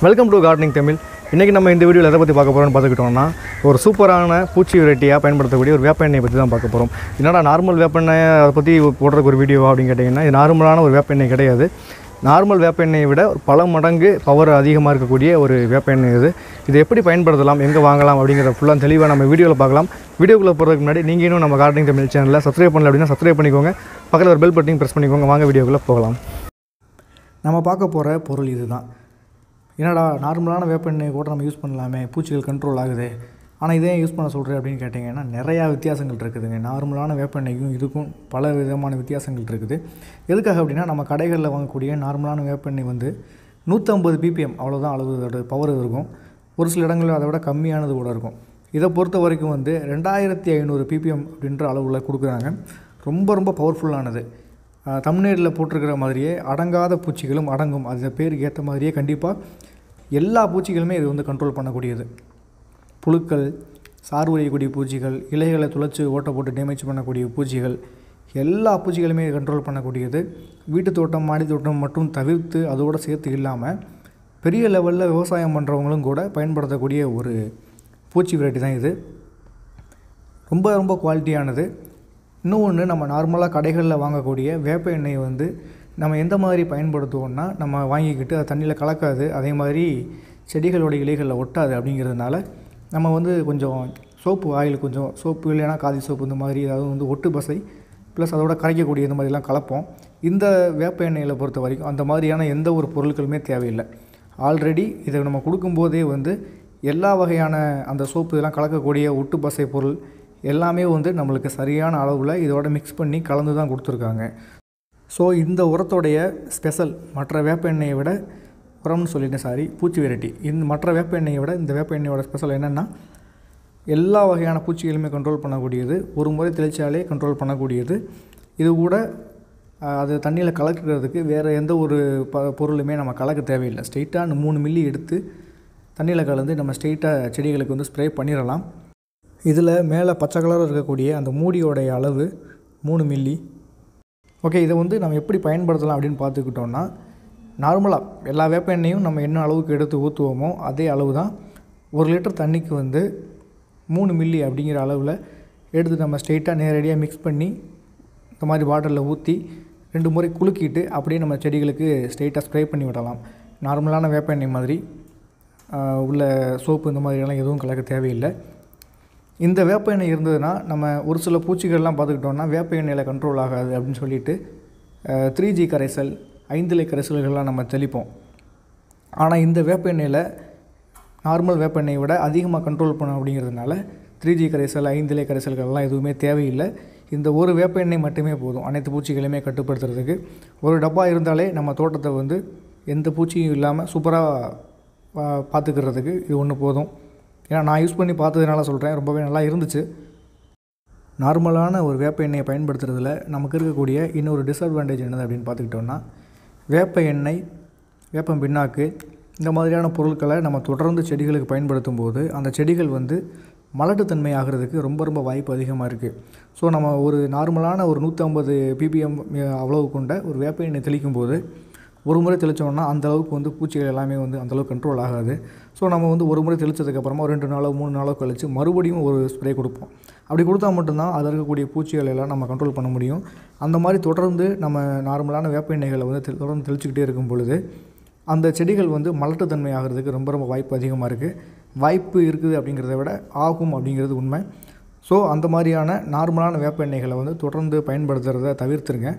Welcome to gardening Tamil. இன்றைக்கி நம்ம இந்த வீடியோவில் எதை பற்றி பார்க்க போகிறோம்னு பார்த்துக்கிட்டோம்னா, ஒரு சூப்பரான பூச்சி வெரைட்டியாக பயன்படுத்தக்கூடிய ஒரு வேப்ப எண்ணெயை பற்றி தான் பார்க்க போகிறோம். என்னடா நார்மல் வேப்ப எண்ணெய் அதை பற்றி போடுறதுக்கு ஒரு வீடியோவா அப்படின்னு கேட்டிங்கன்னா, இது நார்மலான ஒரு வேப்ப எண்ணெய் கிடையாது. நார்மல் வேப்ப எண்ணெயை விட பல மடங்கு பவர் அதிகமாக இருக்கக்கூடிய ஒரு வேப்ப எண்ணெய் இது. இதை எப்படி பயன்படுத்தலாம், எங்கே வாங்கலாம் அப்படிங்கிறத ஃபுல்லாக தெளிவாக நம்ம வீடியோவில் பார்க்கலாம். வீடியோக்குள்ளே போகிறதுக்கு முன்னாடி நீங்கள் இன்னும் நம்ம கார்டனிங் தமிழ் சேனலில் சப்ஸ்கிரைப் பண்ணல அப்படின்னா சப்ஸ்கிரைப் பண்ணிக்கோங்க. பக்கத்தில் ஒரு பெல் பட்டனையும் ப்ரெஸ் பண்ணிக்கோங்க. வாங்க வீடியோக்குள்ளே போகலாம். நம்ம பார்க்க போகிற பொருள் இது தான். என்னடா நார்மலான வேப்ப எண்ணெய் கூட நம்ம யூஸ் பண்ணலாமே, பூச்சிகள் கண்ட்ரோல் ஆகுது, ஆனால் இதே யூஸ் பண்ண சொல்கிறேன் அப்படின்னு கேட்டிங்கன்னா நிறையா வித்தியாசங்கள் இருக்குதுங்க. நார்மலான வேப்ப எண்ணெய்க்கும் இதுக்கும் பல விதமான வித்தியாசங்கள் இருக்குது. எதுக்காக அப்படின்னா, நம்ம கடைகளில் வாங்கக்கூடிய நார்மலான வேப்ப எண்ணெய் வந்து 150 ppm அவ்வளோதான் அளவு, அதோட பவர் இருக்கும். ஒரு சில இடங்களில் அதை விட கம்மியானது கூட இருக்கும். இதை பொறுத்த வரைக்கும் வந்து 2500 ppm அப்படின்ற அளவில் கொடுக்குறாங்க. ரொம்ப பவர்ஃபுல்லானது. தம்ப்நெயிலில் போட்டிருக்கிற மாதிரியே அடங்காத பூச்சிகளும் அடங்கும். அது பேருக்கு ஏற்ற மாதிரியே கண்டிப்பாக எல்லா பூச்சிகளுமே இது வந்து கண்ட்ரோல் பண்ணக்கூடியது. புழுக்கள், சாறு உரியக்கூடிய பூச்சிகள், இலைகளை துளைச்சி ஓட்டை போட்டு டேமேஜ் பண்ணக்கூடிய பூச்சிகள், எல்லா பூச்சிகளுமே கண்ட்ரோல் பண்ணக்கூடியது. வீட்டு தோட்டம், மாடி தோட்டம் மட்டும் தவிர்த்து அதோடு சேர்த்து இல்லாமல் பெரிய லெவலில் விவசாயம் பண்ணுறவங்களும் கூட பயன்படுத்தக்கூடிய ஒரு பூச்சி வெரைட்டி தான் இது. ரொம்ப குவாலிட்டியானது. இன்னொன்று, நம்ம நார்மலாக கடைகளில் வாங்கக்கூடிய வேப்ப எண்ணெயை வந்து நம்ம எந்த மாதிரி பயன்படுத்துவோம்னா, நம்ம வாங்கிக்கிட்டு அது தண்ணியில் கலக்காது, அதே மாதிரி செடிகளோட இலைகளில் ஒட்டாது. அப்படிங்கிறதுனால நம்ம வந்து கொஞ்சம் சோப்பு ஆயில், கொஞ்சம் சோப்பு இல்லைன்னா காதி சோப்பு, இந்த மாதிரி ஏதாவது வந்து ஒட்டு பசை ப்ளஸ் அதோட கரைக்கக்கூடிய இந்த மாதிரிலாம் கலப்போம். இந்த வேப்ப எண்ணெயில் பொறுத்த வரைக்கும் அந்த மாதிரியான எந்த ஒரு பொருட்களுமே தேவையில்லை. ஆல்ரெடி இதை நம்ம கொடுக்கும்போதே வந்து எல்லா வகையான அந்த சோப்பு இதெல்லாம் கலக்கக்கூடிய ஒட்டு பசை பொருள் எல்லாமே வந்து நம்மளுக்கு சரியான அளவில் இதோட மிக்ஸ் பண்ணி கலந்து தான் கொடுத்துருக்காங்க. ஸோ இந்த உரத்தோடைய ஸ்பெஷல் மற்ற வேப்ப எண்ணெயை விட, உரம்னு சொல்லிட்டேன் பூச்சி வெரைட்டி, இந்த மற்ற வேப்ப எண்ணெயை விட இந்த வேப்ப எண்ணெயோட ஸ்பெஷல் என்னென்னா, எல்லா வகையான பூச்சிகளுமே கண்ட்ரோல் பண்ணக்கூடியது, ஒரு முறை தெளித்தாலே கண்ட்ரோல் பண்ணக்கூடியது. இது கூட அது தண்ணியில் கலக்கிறதுக்கு வேறு எந்த ஒரு பொருளுமே நம்ம கலக்க தேவையில்லை. ஸ்ட்ரெயிட்டாக 3 மில்லி எடுத்து தண்ணியில் கலந்து நம்ம ஸ்ட்ரெயிட்டாக செடிகளுக்கு வந்து ஸ்ப்ரே பண்ணிடலாம். இதில் மேலே பச்சை கலரில் இருக்கக்கூடிய அந்த மூடியோடைய அளவு 3 மில்லி. ஓகே, இதை வந்து நம்ம எப்படி பயன்படுத்தலாம் அப்படின்னு பார்த்துக்கிட்டோன்னா, நார்மலாக எல்லா வேப்ப எண்ணெயும் நம்ம என்ன அளவுக்கு எடுத்து ஊற்றுவோமோ அதே அளவு தான் 1 லிட்டர் தண்ணிக்கு வந்து 3 மில்லி அப்படிங்கிற அளவில் எடுத்து நம்ம ஸ்ட்ரெயிட்டாக நேரடியாக மிக்ஸ் பண்ணி இந்த மாதிரி பாட்டிலில் ஊற்றி 2 முறை குலுக்கிட்டு அப்படியே நம்ம செடிகளுக்கு ஸ்ட்ரெயிட்டாக ஸ்ப்ரே பண்ணி விடலாம். நார்மலான வேப்ப எண்ணெய் மாதிரி உள்ள சோப்பு இந்த மாதிரியெல்லாம் எதுவும் கலக்க தேவையில்லை. இந்த வேப்ப எண்ணெய் இருந்ததுன்னா நம்ம ஒரு சில பூச்சிகள்லாம் பார்த்துக்கிட்டோன்னா வேப்ப எண்ணெயில் கண்ட்ரோல் ஆகாது அப்படின்னு சொல்லிட்டு 3G கரைசல், 5 இலை கரைசல்கள்லாம் நம்ம தெளிப்போம். ஆனால் இந்த வேப்ப எண்ணெயில் நார்மல் வேப்ப எண்ணெயை விட அதிகமாக கண்ட்ரோல் பண்ண அப்படிங்கிறதுனால 3G கரைசல், 5 இலை கரைசல்கள்லாம் எதுவுமே தேவையில்லை. இந்த ஒரு வேப்ப எண்ணெய் மட்டுமே போதும் அனைத்து பூச்சிகளையுமே கட்டுப்படுத்துறதுக்கு. ஒரு டப்பா இருந்தாலே நம்ம தோட்டத்தை வந்து எந்த பூச்சியும் இல்லாமல் சூப்பராக பார்த்துக்கிறதுக்கு இது ஒன்று போதும். ஏன்னா நான் யூஸ் பண்ணி பார்த்ததுனால சொல்கிறேன், ரொம்பவே நல்லா இருந்துச்சு. நார்மலான ஒரு வேப்ப எண்ணெயை பயன்படுத்துறதுல நமக்கு இருக்கக்கூடிய இன்னொரு டிஸ்அட்வான்டேஜ் என்னது அப்படின்னு பார்த்துக்கிட்டோன்னா, வேப்ப எண்ணெய், வேப்பம் பிண்ணாக்கு இந்த மாதிரியான பொருட்களை நம்ம தொடர்ந்து செடிகளுக்கு பயன்படுத்தும் போது அந்த செடிகள் வந்து மலட்டுத்தன்மை ஆகிறதுக்கு ரொம்ப வாய்ப்பு அதிகமாக இருக்குது. ஸோ நம்ம ஒரு நார்மலான ஒரு 150 ppm அவ்வளவு கொண்ட ஒரு வேப்ப எண்ணெய் தெளிக்கும் போது ஒரு முறை தெளித்தோம்னா அந்தளவுக்கு வந்து பூச்சிகள் எல்லாமே வந்து அந்தளவுக்கு கண்ட்ரோல் ஆகாது. ஸோ நம்ம வந்து ஒரு முறை தெளித்ததுக்கப்புறமா 2 நாளோ 3 நாளோ கழித்து மறுபடியும் ஒரு ஸ்ப்ரே கொடுப்போம். அப்படி கொடுத்தா மட்டும்தான் அதில் இருக்கக்கூடிய பூச்சிகள் எல்லாம் நம்ம கண்ட்ரோல் பண்ண முடியும். அந்த மாதிரி தொடர்ந்து நம்ம நார்மலான வேப்ப எண்ணெய்களை வந்து தொடர்ந்து தெளிச்சுக்கிட்டே இருக்கும் பொழுது அந்த செடிகள் வந்து மலட்டுத்தன்மை ஆகிறதுக்கு ரொம்ப வாய்ப்பு அதிகமாக இருக்குது. வாய்ப்பு இருக்குது அப்படிங்கிறத விட ஆகும் அப்படிங்கிறது உண்மை. ஸோ அந்த மாதிரியான நார்மலான வேப்ப எண்ணெய்களை வந்து தொடர்ந்து பயன்படுத்துகிறத தவிர்த்துருங்க.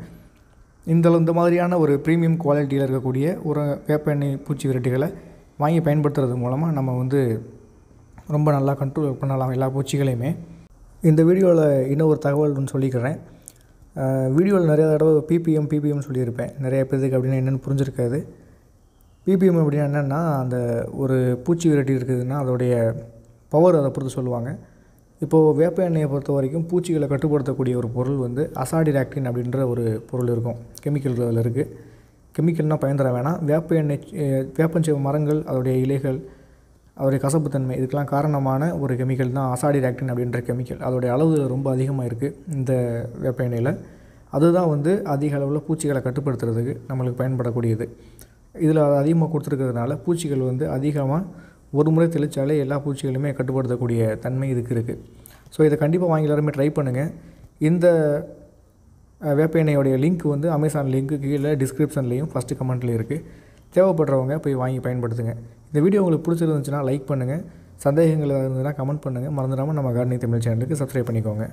இந்த மாதிரியான ஒரு ப்ரீமியம் குவாலிட்டியில் இருக்கக்கூடிய ஒரு வேப்ப எண்ணெய் பூச்சி வெரைட்டிகளை வாங்கி பயன்படுத்துறது மூலமாக நம்ம வந்து ரொம்ப நல்லா கண்ட்ரோல் பண்ணலாம் எல்லா பூச்சிகளையுமே. இந்த வீடியோவில் இன்னும் ஒரு தகவல் ஒன்று சொல்லிக்கிறேன். வீடியோவில் நிறையா தடவை ppm சொல்லியிருப்பேன். நிறைய பேருக்கு அப்படின்னா என்னென்னு புரிஞ்சிருக்காது. ppm அப்படின்னா என்னென்னா, அந்த ஒரு பூச்சி வெரைட்டி இருக்குதுன்னா அதோடைய பவர் அதை பொறுத்து சொல்லுவாங்க. இப்போது வேப்ப எண்ணெயை பொறுத்த வரைக்கும் பூச்சிகளை கட்டுப்படுத்தக்கூடிய ஒரு பொருள் வந்து அசாடிராக்டின் அப்படின்ற ஒரு பொருள் இருக்கும். கெமிக்கல் அதில் இருக்குது. கெமிக்கல்னால் பயந்துட வேணாம். வேப்ப எண்ணெய், வேப்பஞ்செவ் மரங்கள், அதோடைய இலைகள், அதோடைய கசப்புத்தன்மை, இதுக்கெல்லாம் காரணமான ஒரு கெமிக்கல் தான் அசாடிராக்டின் அப்படின்ற கெமிக்கல். அதோடைய அளவு ரொம்ப அதிகமாக இருக்குது இந்த வேப்ப எண்ணெயில். அதுதான் வந்து அதிக அளவில் பூச்சிகளை கட்டுப்படுத்துறதுக்கு நம்மளுக்கு பயன்படக்கூடியது. இதில் அதிகமாக கொடுத்துருக்கிறதுனால பூச்சிகள் வந்து அதிகமாக ஒரு முறை தெளித்தாலே எல்லா பூச்சிகளுமே கட்டுப்படுத்தக்கூடிய தன்மை இதுக்கு இருக்குது. ஸோ இதை கண்டிப்பாக வாங்கி எல்லாருமே ட்ரை பண்ணுங்கள். இந்த வேப்ப எண்ணெயோடைய லிங்க் வந்து அமேசான் லிங்க்கு கீழே டிஸ்கிரிப்ஷன்லேயும் ஃபஸ்ட்டு கமெண்ட்லேயும் இருக்குது. தேவைப்படுறவங்க போய் வாங்கி பயன்படுத்துங்க. இந்த வீடியோ உங்களுக்கு பிடிச்சிருந்துச்சுன்னா லைக் பண்ணுங்கள். சந்தேகங்கள் இருந்ததுன்னா கமெண்ட் பண்ணுங்கள். மறந்துடாமல் நம்ம கார்டனிங் தமிழ் சேனலுக்கு சப்ஸ்கிரைப் பண்ணிக்கோங்க.